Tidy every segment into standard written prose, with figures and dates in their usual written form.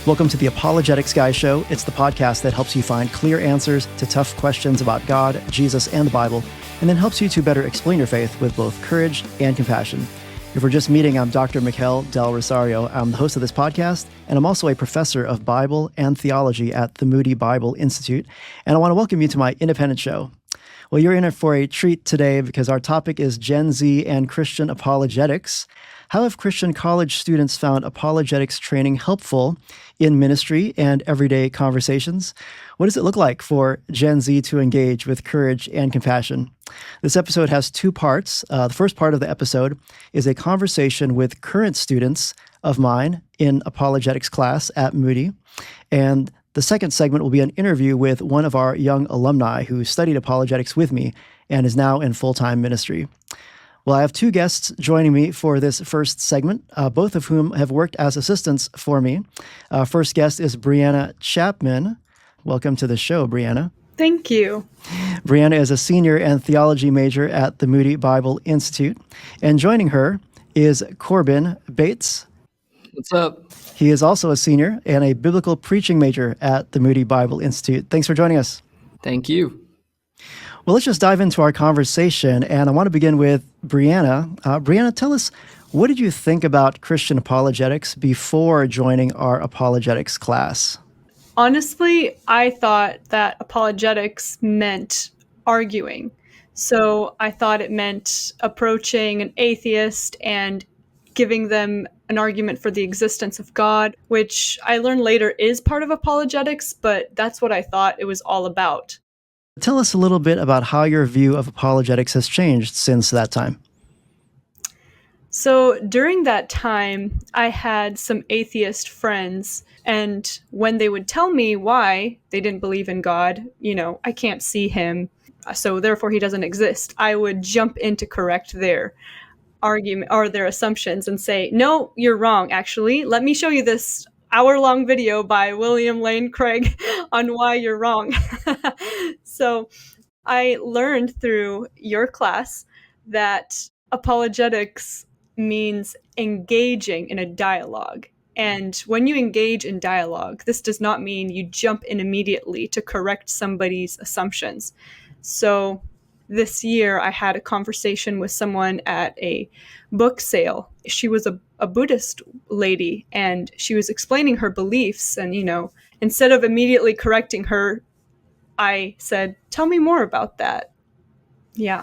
Welcome to the Apologetics Guy Show. It's the podcast that helps you find clear answers to tough questions about God, Jesus, and the Bible, and then helps you to better explain your faith with both courage and compassion. If we're just meeting, I'm Dr. Mikel Del Rosario. I'm the host of this podcast, and I'm also a professor of Bible and theology at the Moody Bible Institute, and I want to welcome you to my independent show. Well, you're in it for a treat today because our topic is Gen Z and Christian apologetics. How have Christian college students found apologetics training helpful in ministry and everyday conversations? What does it look like for Gen Z to engage with courage and compassion? This episode has two parts. The first part of the episode is a conversation with current students of mine in apologetics class at Moody. And the second segment will be an interview with one of our young alumni who studied apologetics with me and is now in full-time ministry. Well, I have two guests joining me for this first segment, both of whom have worked as assistants for me. First guest is Brianna Chapman. Welcome to the show, Brianna. Thank you. Brianna is a senior and theology major at the Moody Bible Institute. And joining her is Corbin Bates. What's up? He is also a senior and a biblical preaching major at the Moody Bible Institute. Thanks for joining us. Thank you. Well, let's just dive into our conversation, and I want to begin with Brianna. Brianna, tell us, what did you think about Christian apologetics before joining our apologetics class? Honestly, I thought that apologetics meant arguing. So I thought it meant approaching an atheist and giving them an argument for the existence of God, which I learned later is part of apologetics, but that's what I thought it was all about. Tell us a little bit about how your view of apologetics has changed since that time. So during that time, I had some atheist friends, and when they would tell me why they didn't believe in God, I can't see him, so therefore he doesn't exist, I would jump in to correct their argument or their assumptions and say, no, you're wrong, actually. Let me show you this hour-long video by William Lane Craig on why you're wrong. So I learned through your class that apologetics means engaging in a dialogue. And when you engage in dialogue, this does not mean you jump in immediately to correct somebody's assumptions. So this year, I had a conversation with someone at a book sale. She was a Buddhist lady, and she was explaining her beliefs. And, instead of immediately correcting her, I said, tell me more about that. Yeah.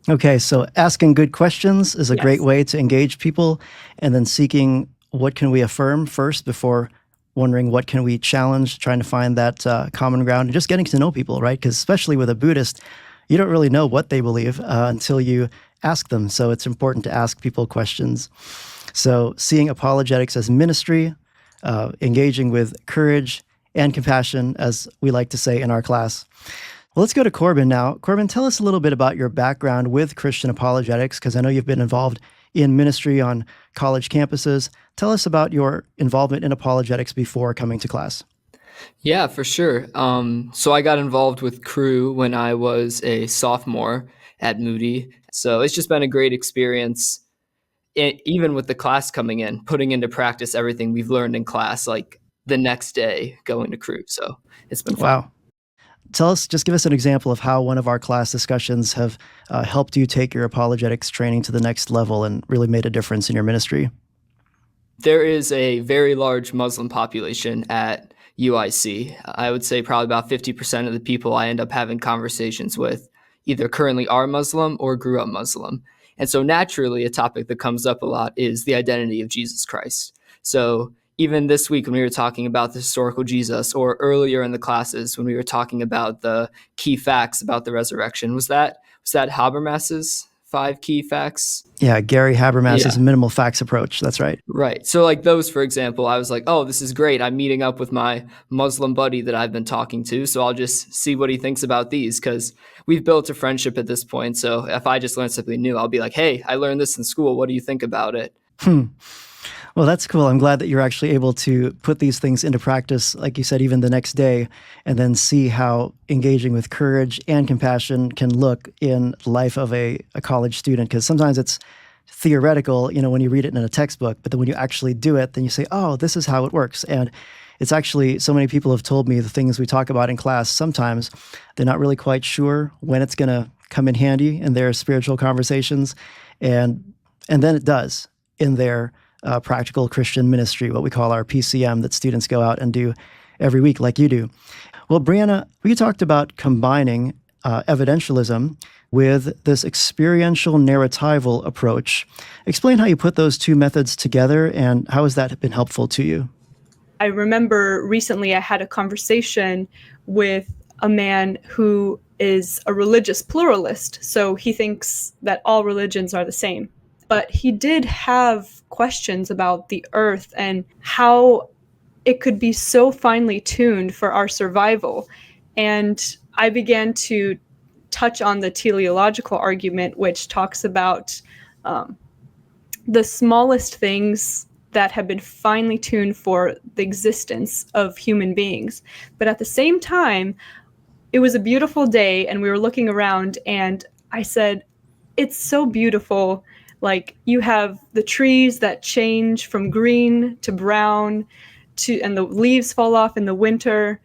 Okay, so asking good questions is a Yes. great way to engage people, and then seeking what can we affirm first before wondering what can we challenge, trying to find that common ground, and just getting to know people, right? Because especially with a Buddhist, you don't really know what they believe until you ask them. So it's important to ask people questions. So seeing apologetics as ministry, engaging with courage and compassion, as we like to say in our class. Well, let's go to Corbin now. Corbin, tell us a little bit about your background with Christian apologetics, because I know you've been involved in ministry on college campuses. Tell us about your involvement in apologetics before coming to class. Yeah, for sure. So I got involved with Crew when I was a sophomore at Moody. So it's just been a great experience, even with the class coming in, putting into practice everything we've learned in class, like the next day going to Crew. So it's been fun. Wow. Just give us an example of how one of our class discussions have helped you take your apologetics training to the next level and really made a difference in your ministry. There is a very large Muslim population at UIC. I would say probably about 50% of the people I end up having conversations with either currently are Muslim or grew up Muslim. And so naturally, a topic that comes up a lot is the identity of Jesus Christ. So even this week when we were talking about the historical Jesus, or earlier in the classes when we were talking about the key facts about the resurrection, was that Habermas's 5 key facts? Yeah, Gary Habermas's minimal facts approach. That's right. Right. So like those, for example, I was like, oh, this is great. I'm meeting up with my Muslim buddy that I've been talking to. So I'll just see what he thinks about these, because we've built a friendship at this point. So if I just learned something new, I'll be like, hey, I learned this in school. What do you think about it? Well, that's cool. I'm glad that you're actually able to put these things into practice, like you said, even the next day, and then see how engaging with courage and compassion can look in the life of a college student. Because sometimes it's theoretical, when you read it in a textbook, but then when you actually do it, then you say, oh, this is how it works. And it's actually, so many people have told me the things we talk about in class, sometimes they're not really quite sure when it's going to come in handy in their spiritual conversations. And then it does in their practical Christian ministry, what we call our PCM, that students go out and do every week like you do. Well, Brianna, we talked about combining evidentialism with this experiential narratival approach. Explain how you put those two methods together and how has that been helpful to you? I remember recently I had a conversation with a man who is a religious pluralist, so he thinks that all religions are the same. But he did have questions about the earth and how it could be so finely tuned for our survival. And I began to touch on the teleological argument, which talks about the smallest things that have been finely tuned for the existence of human beings. But at the same time, it was a beautiful day and we were looking around and I said, it's so beautiful. Like, you have the trees that change from green to brown and the leaves fall off in the winter.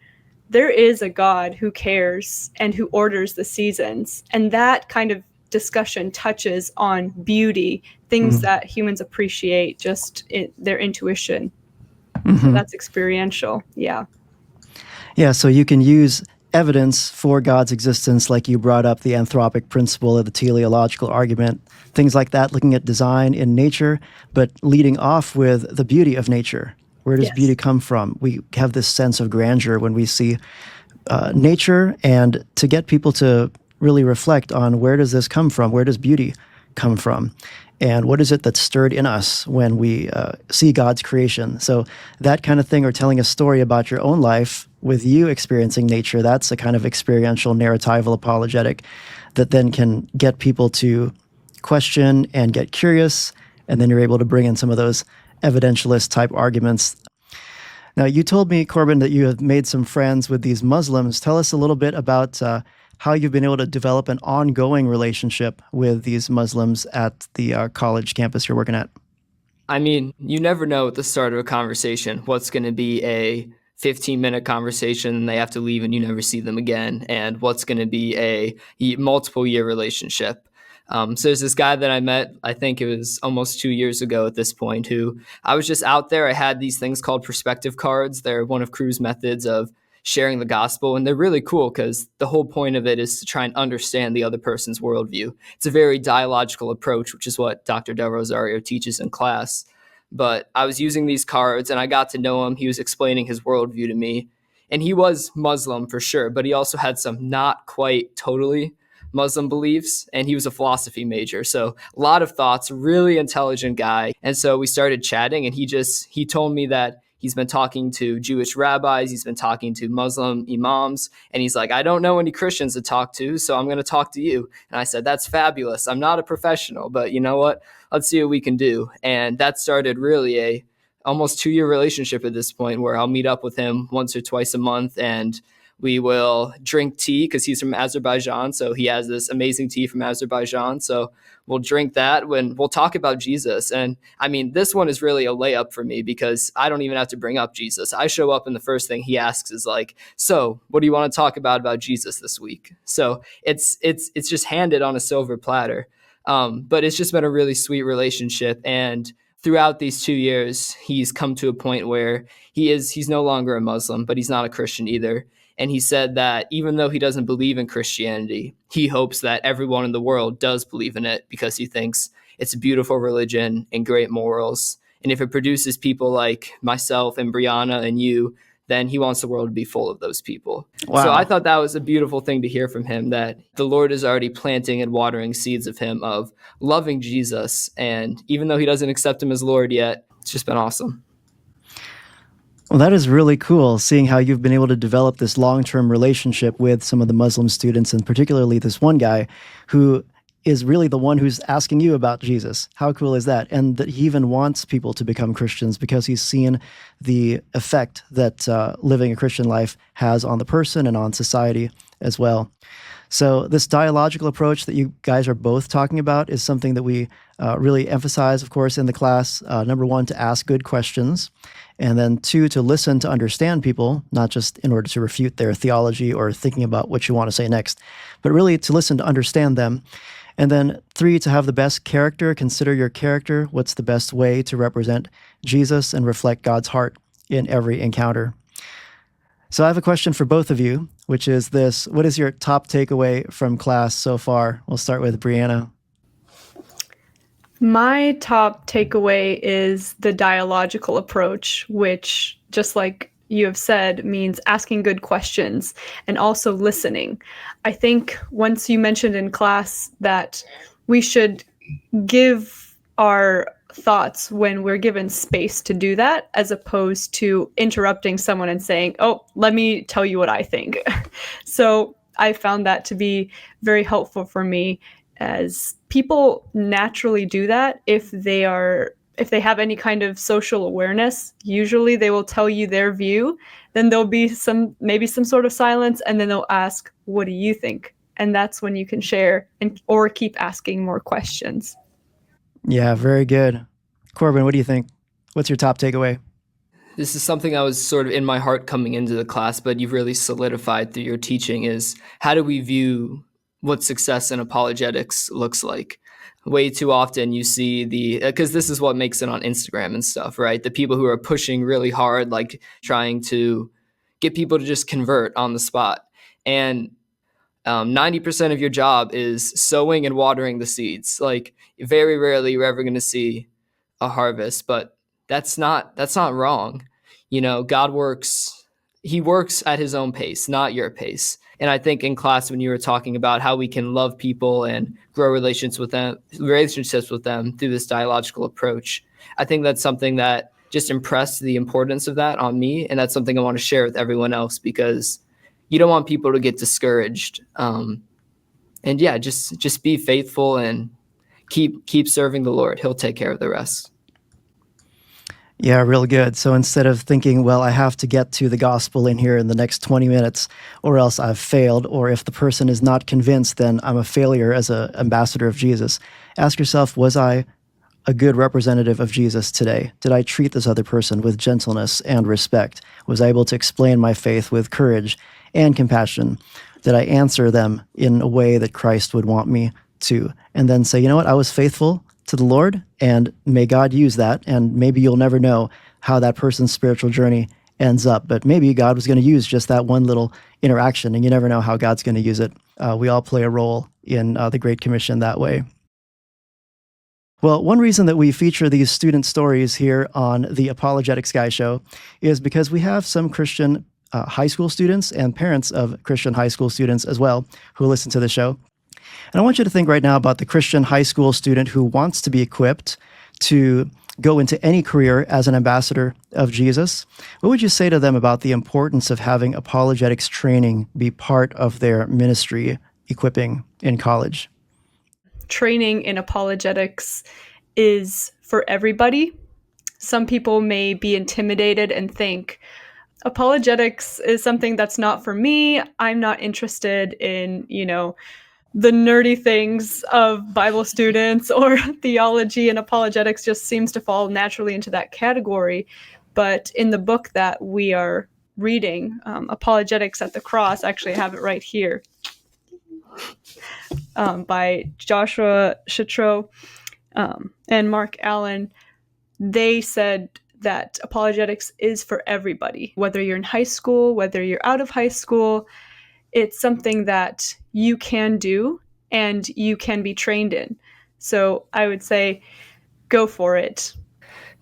There is a God who cares and who orders the seasons. And that kind of discussion touches on beauty, things that humans appreciate, just their intuition. So that's experiential. Yeah. Yeah, so you can use evidence for God's existence, like you brought up the anthropic principle of the teleological argument, things like that, looking at design in nature, but leading off with the beauty of nature. Where does beauty come from? We have this sense of grandeur when we see nature, and to get people to really reflect on where does this come from? Where does beauty come from? And what is it that's stirred in us when we see God's creation? So that kind of thing, or telling a story about your own life with you experiencing nature, that's a kind of experiential narratival apologetic that then can get people to question and get curious, and then you're able to bring in some of those evidentialist type arguments. Now, you told me, Corbin, that you have made some friends with these Muslims. Tell us a little bit about how you've been able to develop an ongoing relationship with these Muslims at the college campus you're working at. I mean, you never know at the start of a conversation what's going to be a 15-minute conversation and they have to leave and you never see them again, and what's going to be a multiple-year relationship. So there's this guy that I met, I think it was almost 2 years ago at this point, who I was just out there. I had these things called perspective cards. They're one of Crew's methods of sharing the gospel, and they're really cool because the whole point of it is to try and understand the other person's worldview. It's a very dialogical approach, which is what Dr. Del Rosario teaches in class. But I was using these cards and I got to know him. He was explaining his worldview to me, and he was Muslim for sure, but he also had some not quite totally Muslim beliefs, and he was a philosophy major. So a lot of thoughts, really intelligent guy. And so we started chatting, and he told me that he's been talking to Jewish rabbis, he's been talking to Muslim imams, and he's like, I don't know any Christians to talk to, so I'm going to talk to you. And I said, that's fabulous. I'm not a professional, but you know what? Let's see what we can do. And that started really a almost 2-year relationship at this point, where I'll meet up with him once or twice a month, and we will drink tea because he's from Azerbaijan. So he has this amazing tea from Azerbaijan. So we'll drink that when we'll talk about Jesus. And I mean, this one is really a layup for me because I don't even have to bring up Jesus. I show up and the first thing he asks is like, so what do you want to talk about Jesus this week? So it's just handed on a silver platter. But it's just been a really sweet relationship. And throughout these 2 years, he's come to a point where he's no longer a Muslim, but he's not a Christian either. And he said that even though he doesn't believe in Christianity, he hopes that everyone in the world does believe in it because he thinks it's a beautiful religion and great morals. And if it produces people like myself and Brianna and you, then he wants the world to be full of those people. Wow. So I thought that was a beautiful thing to hear from him, that the Lord is already planting and watering seeds of him of loving Jesus. And even though he doesn't accept him as Lord yet, it's just been awesome. Well, that is really cool, seeing how you've been able to develop this long-term relationship with some of the Muslim students, and particularly this one guy who is really the one who's asking you about Jesus. How cool is that? And that he even wants people to become Christians because he's seen the effect that living a Christian life has on the person and on society as well. So this dialogical approach that you guys are both talking about is something that we really emphasize, of course, in the class. Number one, to ask good questions. And then two, to listen to understand people, not just in order to refute their theology or thinking about what you want to say next, but really to listen to understand them. And then three, to have the best character. Consider your character. What's the best way to represent Jesus and reflect God's heart in every encounter? So I have a question for both of you, which is this: what is your top takeaway from class so far? We'll start with Brianna. My top takeaway is the dialogical approach, which, just like you have said, means asking good questions and also listening. I think once you mentioned in class that we should give our thoughts when we're given space to do that, as opposed to interrupting someone and saying, "Oh, let me tell you what I think." So I found that to be very helpful for me, as people naturally do that if they have any kind of social awareness. Usually they will tell you their view, then there'll be maybe some sort of silence, and then they'll ask, "What do you think?" And that's when you can share or keep asking more questions. Yeah, very good. Corbin, what do you think? What's your top takeaway? This is something that was sort of in my heart coming into the class, but you've really solidified through your teaching, is how do we view what success in apologetics looks like? Way too often you see because this is what makes it on Instagram and stuff, right? The people who are pushing really hard, like trying to get people to just convert on the spot. And 90% of your job is sowing and watering the seeds. Like, very rarely you're ever going to see a harvest, but that's not wrong. God works, he works at his own pace, not your pace. And I think in class, when you were talking about how we can love people and grow relationships with them through this dialogical approach, I think that's something that just impressed the importance of that on me. And that's something I want to share with everyone else, because you don't want people to get discouraged. And yeah, just be faithful and keep serving the Lord. He'll take care of the rest. Yeah, real good. So instead of thinking, well, I have to get to the gospel in here in the next 20 minutes, or else I've failed, or if the person is not convinced, then I'm a failure as an ambassador of Jesus, ask yourself, was I a good representative of Jesus today? Did I treat this other person with gentleness and respect? Was I able to explain my faith with courage and compassion? Did I answer them in a way that Christ would want me to? And then say, you know what, I was faithful to the Lord, and may God use that. And maybe you'll never know how that person's spiritual journey ends up, but maybe God was going to use just that one little interaction, and you never know how God's going to use it. We all play a role in the Great Commission that way. Well, one reason that we feature these student stories here on the Apologetics Guy Show is because we have some Christian high school students and parents of Christian high school students as well who listen to the show. And I want you to think right now about the Christian high school student who wants to be equipped to go into any career as an ambassador of Jesus. What would you say to them about the importance of having apologetics training be part of their ministry equipping in college? Training in apologetics is for everybody. Some people may be intimidated and think, apologetics is something that's not for me. I'm not interested in, the nerdy things of Bible students, or theology, and apologetics just seems to fall naturally into that category. But in the book that we are reading, Apologetics at the Cross, actually I have it right here, by Joshua Chatreau and Mark Allen, they said that apologetics is for everybody, whether you're in high school, whether you're out of high school. It's something that you can do and you can be trained in. So I would say go for it.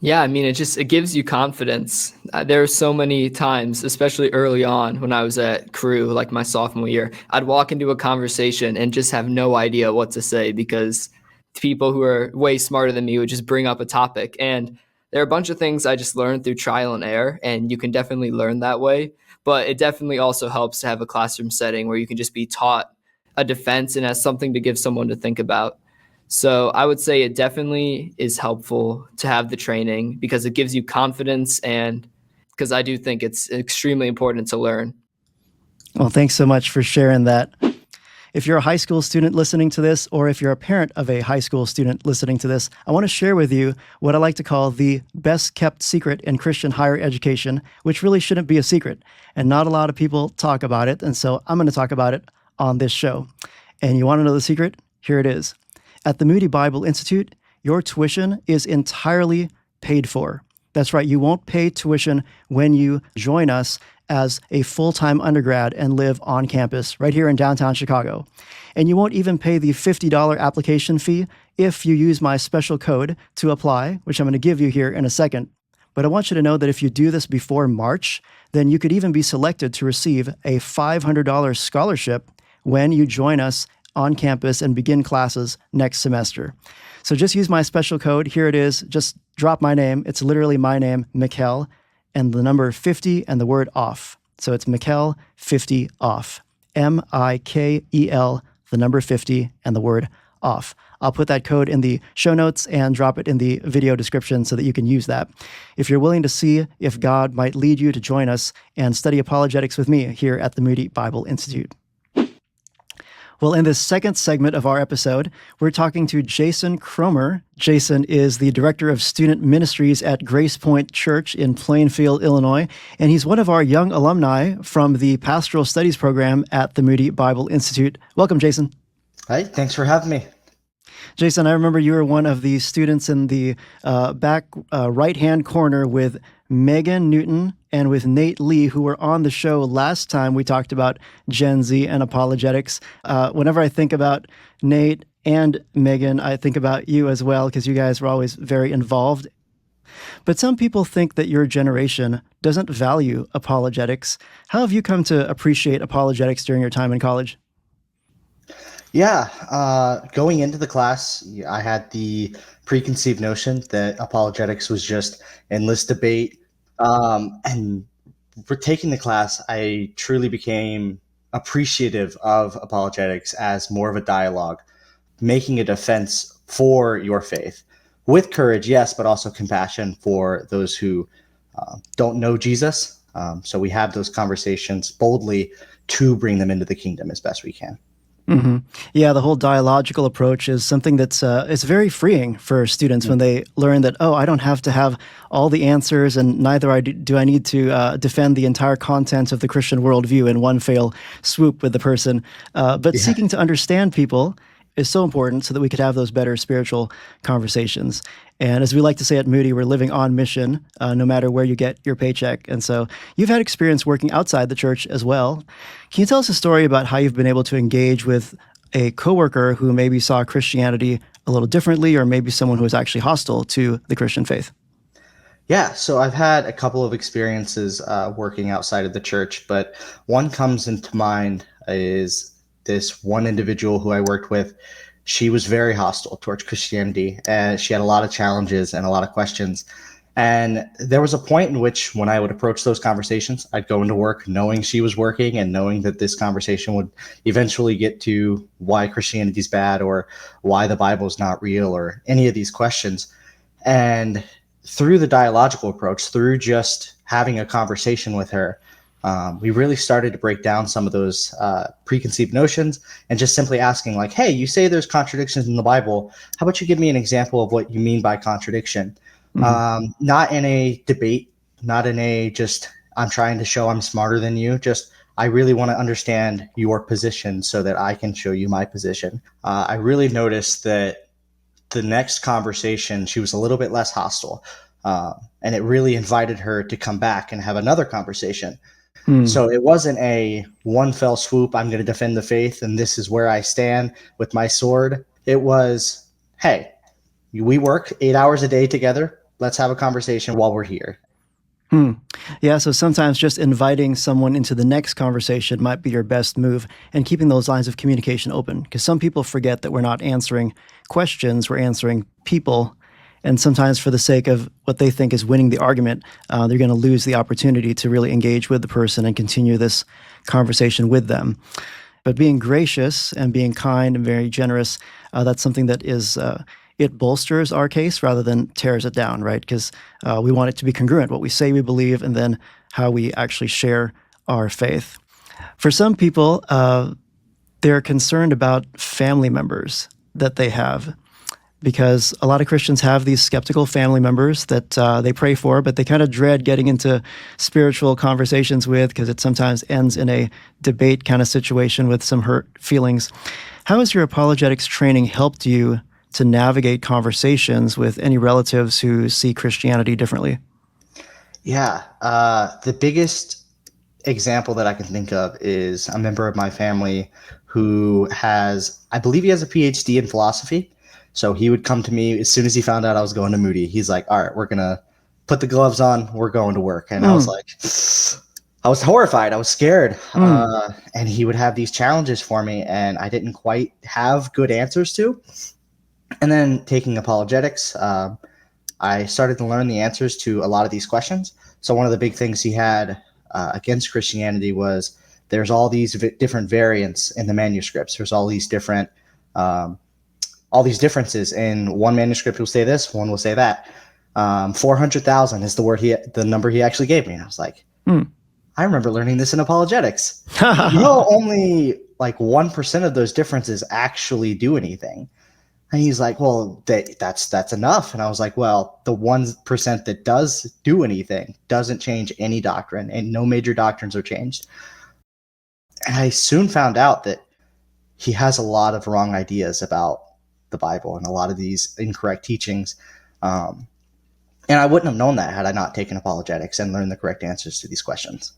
Yeah, I mean, it gives you confidence. There are so many times, especially early on when I was at Crew, like my sophomore year, I'd walk into a conversation and just have no idea what to say, because people who are way smarter than me would just bring up a topic. And there are a bunch of things I just learned through trial and error, and you can definitely learn that way. But it definitely also helps to have a classroom setting where you can just be taught a defense and has something to give someone to think about. So I would say it definitely is helpful to have the training, because it gives you confidence, and because I do think it's extremely important to learn. Well, thanks so much for sharing that. If you're a high school student listening to this, or if you're a parent of a high school student listening to this, I want to share with you what I like to call the best kept secret in Christian higher education, which really shouldn't be a secret. And not a lot of people talk about it. And so I'm going to talk about it on this show. And you want to know the secret? Here it is. At the Moody Bible Institute, your tuition is entirely paid for. That's right. You won't pay tuition when you join us as a full-time undergrad and live on campus right here in downtown Chicago. And you won't even pay the $50 application fee if you use my special code to apply, which I'm going to give you here in a second. But I want you to know that if you do this before March, then you could even be selected to receive a $500 scholarship when you join us on campus and begin classes next semester. So just use my special code. Here it is. Just drop my name. It's literally my name, Mikkel, and the number 50 and the word off. So it's Mikkel 50 off. Mikel, the number 50 and the word off. I'll put that code in the show notes and drop it in the video description so that you can use that. If you're willing to see if God might lead you to join us and study apologetics with me here at the Moody Bible Institute. Well, in this second segment of our episode, we're talking to Jason Cromer. Jason is the Director of Student Ministries at Grace Point Church in Plainfield, Illinois, and he's one of our young alumni from the Pastoral Studies program at the Moody Bible Institute. Welcome, Jason. Hi, thanks for having me. Jason, I remember you were one of the students in the back right-hand corner with Megan Newton and with Nate Lee, who were on the show last time we talked about Gen Z and apologetics. Whenever I think about Nate and Megan, I think about you as well, because you guys were always very involved. But some people think that your generation doesn't value apologetics. How have you come to appreciate apologetics during your time in college? Yeah, going into the class, I had the preconceived notion that apologetics was just endless debate. And for taking the class, I truly became appreciative of apologetics as more of a dialogue, making a defense for your faith with courage, yes, but also compassion for those who don't know Jesus. So we have those conversations boldly to bring them into the kingdom as best we can. Mm-hmm. Yeah, the whole dialogical approach is something that's it's very freeing for students when they learn that, oh, I don't have to have all the answers, and neither do I need to defend the entire content of the Christian worldview in one fell swoop with the person. But seeking to understand people is so important so that we could have those better spiritual conversations. And as we like to say at Moody, we're living on mission, no matter where you get your paycheck. And so you've had experience working outside the church as well. Can you tell us a story about how you've been able to engage with a coworker who maybe saw Christianity a little differently, or maybe someone who was actually hostile to the Christian faith? Yeah, so I've had a couple of experiences working outside of the church, but one comes into mind is this one individual who I worked with. She was very hostile towards Christianity, and she had a lot of challenges and a lot of questions. And there was a point in which when I would approach those conversations, I'd go into work knowing she was working and knowing that this conversation would eventually get to why Christianity is bad or why the Bible is not real or any of these questions. And through the dialogical approach, through just having a conversation with her, we really started to break down some of those preconceived notions and just simply asking like, hey, you say there's contradictions in the Bible. How about you give me an example of what you mean by contradiction? Not in a debate, not in a just I'm trying to show I'm smarter than you. Just I really want to understand your position so that I can show you my position. I really noticed that the next conversation, she was a little bit less hostile. And it really invited her to come back and have another conversation. So it wasn't a one fell swoop, I'm going to defend the faith and this is where I stand with my sword. It was, hey, we work 8 hours a day together. Let's have a conversation while we're here. Yeah, so sometimes just inviting someone into the next conversation might be your best move, and keeping those lines of communication open, because some people forget that we're not answering questions, we're answering people. And sometimes for the sake of what they think is winning the argument, they're going to lose the opportunity to really engage with the person and continue this conversation with them. But being gracious and being kind and very generous, that's something that is, it bolsters our case rather than tears it down, right? Because we want it to be congruent, what we say we believe, and then how we actually share our faith. For some people, they're concerned about family members that they have, because a lot of Christians have these skeptical family members that they pray for, but they kind of dread getting into spiritual conversations with, because it sometimes ends in a debate kind of situation with some hurt feelings. How has your apologetics training helped you to navigate conversations with any relatives who see Christianity differently? Yeah, the biggest example that I can think of is a member of my family who I believe he has a PhD in philosophy. So he would come to me as soon as he found out I was going to Moody. He's like, all right, we're going to put the gloves on. We're going to work. And I was like, I was horrified. I was scared. And he would have these challenges for me, and I didn't quite have good answers to. And then taking apologetics, I started to learn the answers to a lot of these questions. So one of the big things he had against Christianity was there's all these different variants in the manuscripts. There's all these different differences. In one manuscript will say this, one will say that. 400,000 is the number he actually gave me. And I was like, I remember learning this in apologetics. Only like 1% of those differences actually do anything. And he's like, well, that's enough. And I was like, well, the 1% that does do anything doesn't change any doctrine, and no major doctrines are changed. And I soon found out that he has a lot of wrong ideas about the Bible and a lot of these incorrect teachings. And I wouldn't have known that had I not taken apologetics and learned the correct answers to these questions.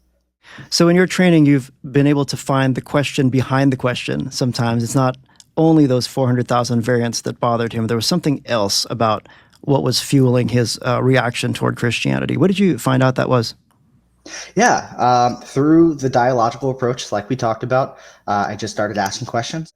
So in your training, you've been able to find the question behind the question. Sometimes it's not only those 400,000 variants that bothered him. There was something else about what was fueling his reaction toward Christianity. What did you find out that was? Yeah, through the dialogical approach, like we talked about, I just started asking questions.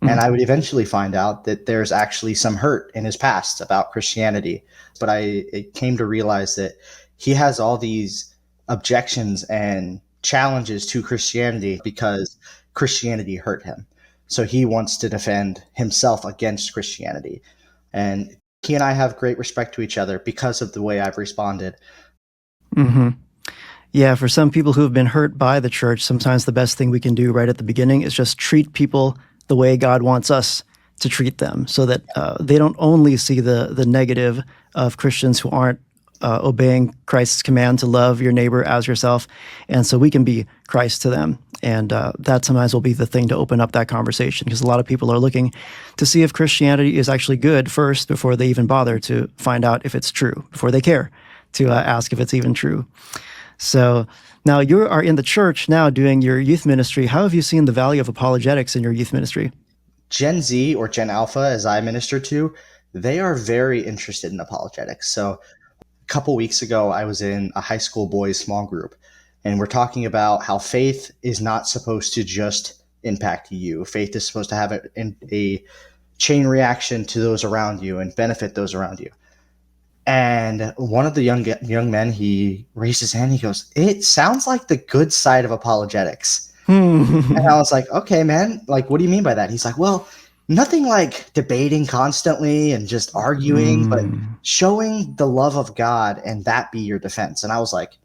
And I would eventually find out that there's actually some hurt in his past about Christianity. But I came to realize that he has all these objections and challenges to Christianity because Christianity hurt him. So he wants to defend himself against Christianity. And he and I have great respect to each other because of the way I've responded. Mm-hmm. Yeah, for some people who have been hurt by the church, sometimes the best thing we can do right at the beginning is just treat people the way God wants us to treat them, so that they don't only see the negative of Christians who aren't obeying Christ's command to love your neighbor as yourself. And so we can be Christ to them. And that sometimes will be the thing to open up that conversation, because a lot of people are looking to see if Christianity is actually good first before they even bother to find out if it's true, before they care to ask if it's even true. So now you are in the church now doing your youth ministry. How have you seen the value of apologetics in your youth ministry? Gen Z, or Gen Alpha, as I minister to, they are very interested in apologetics. So a couple weeks ago, I was in a high school boys small group, and we're talking about how faith is not supposed to just impact you. Faith is supposed to have a chain reaction to those around you and benefit those around you. And one of the young men, he raised his hand. He goes, "It sounds like the good side of apologetics." And I was like, "Okay, man. Like, what do you mean by that?" He's like, "Well, nothing like debating constantly and just arguing, but showing the love of God, and that be your defense." And I was like,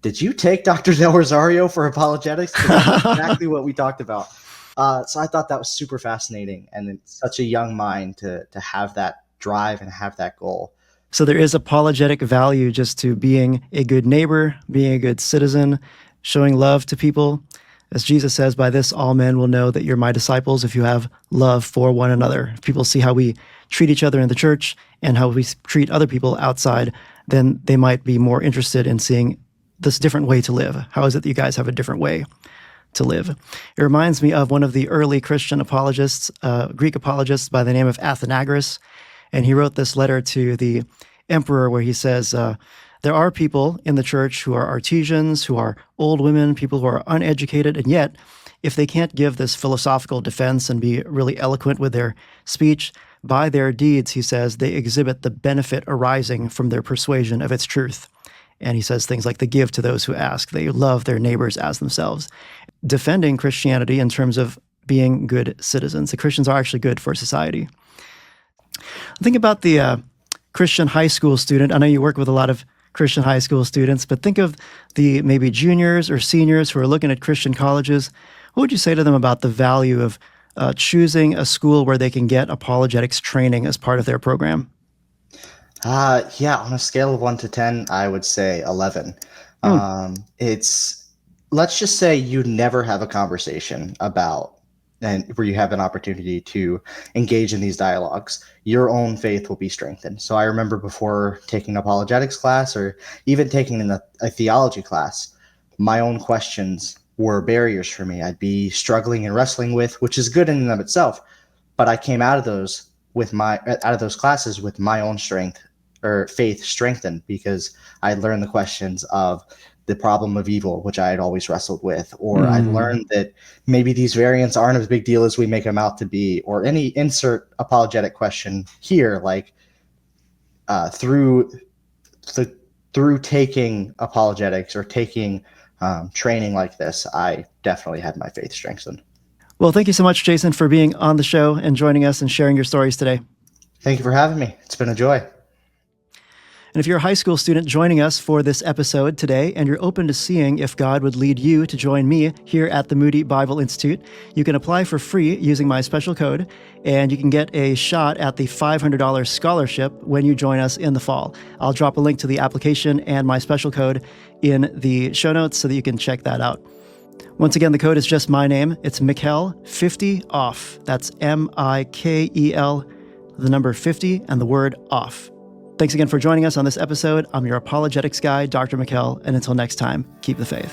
"Did you take Dr. Del Rosario for apologetics?" That's exactly what we talked about. So I thought that was super fascinating, and it's such a young mind to have that drive and have that goal. So there is apologetic value just to being a good neighbor, being a good citizen, showing love to people. As Jesus says, by this all men will know that you're my disciples if you have love for one another. If people see how we treat each other in the church and how we treat other people outside, then they might be more interested in seeing this different way to live. How is it that you guys have a different way to live? It reminds me of one of the early Christian apologists, Greek apologists by the name of Athenagoras. And he wrote this letter to the emperor where he says, there are people in the church who are artisans, who are old women, people who are uneducated, and yet if they can't give this philosophical defense and be really eloquent with their speech, by their deeds, he says, they exhibit the benefit arising from their persuasion of its truth. And he says things like they give to those who ask. They love their neighbors as themselves. Defending Christianity in terms of being good citizens. The Christians are actually good for society. Think about the Christian high school student. I know you work with a lot of Christian high school students, but think of the maybe juniors or seniors who are looking at Christian colleges. What would you say to them about the value of choosing a school where they can get apologetics training as part of their program? Yeah, on a scale of 1 to 10, I would say 11. Let's just say you never have a conversation about, and where you have an opportunity to engage in these dialogues, your own faith will be strengthened. So I remember before taking an apologetics class or even taking a theology class, my own questions were barriers for me. I'd be struggling and wrestling with, which is good in and of itself. But I came out of those classes with my own strength or faith strengthened, because I learned the questions of the problem of evil, which I had always wrestled with, or I learned that maybe these variants aren't as big deal as we make them out to be, or any insert apologetic question here, like through taking apologetics or taking training like this, I definitely had my faith strengthened. Well, thank you so much, Jason, for being on the show and joining us and sharing your stories today. Thank you for having me. It's been a joy. And if you're a high school student joining us for this episode today, and you're open to seeing if God would lead you to join me here at the Moody Bible Institute, you can apply for free using my special code, and you can get a shot at the $500 scholarship when you join us in the fall. I'll drop a link to the application and my special code in the show notes so that you can check that out. Once again, the code is just my name. It's Mikel 50 off. That's MIKEL, the number 50 and the word off. Thanks again for joining us on this episode. I'm your apologetics guy, Dr. Mikel, and until next time, keep the faith.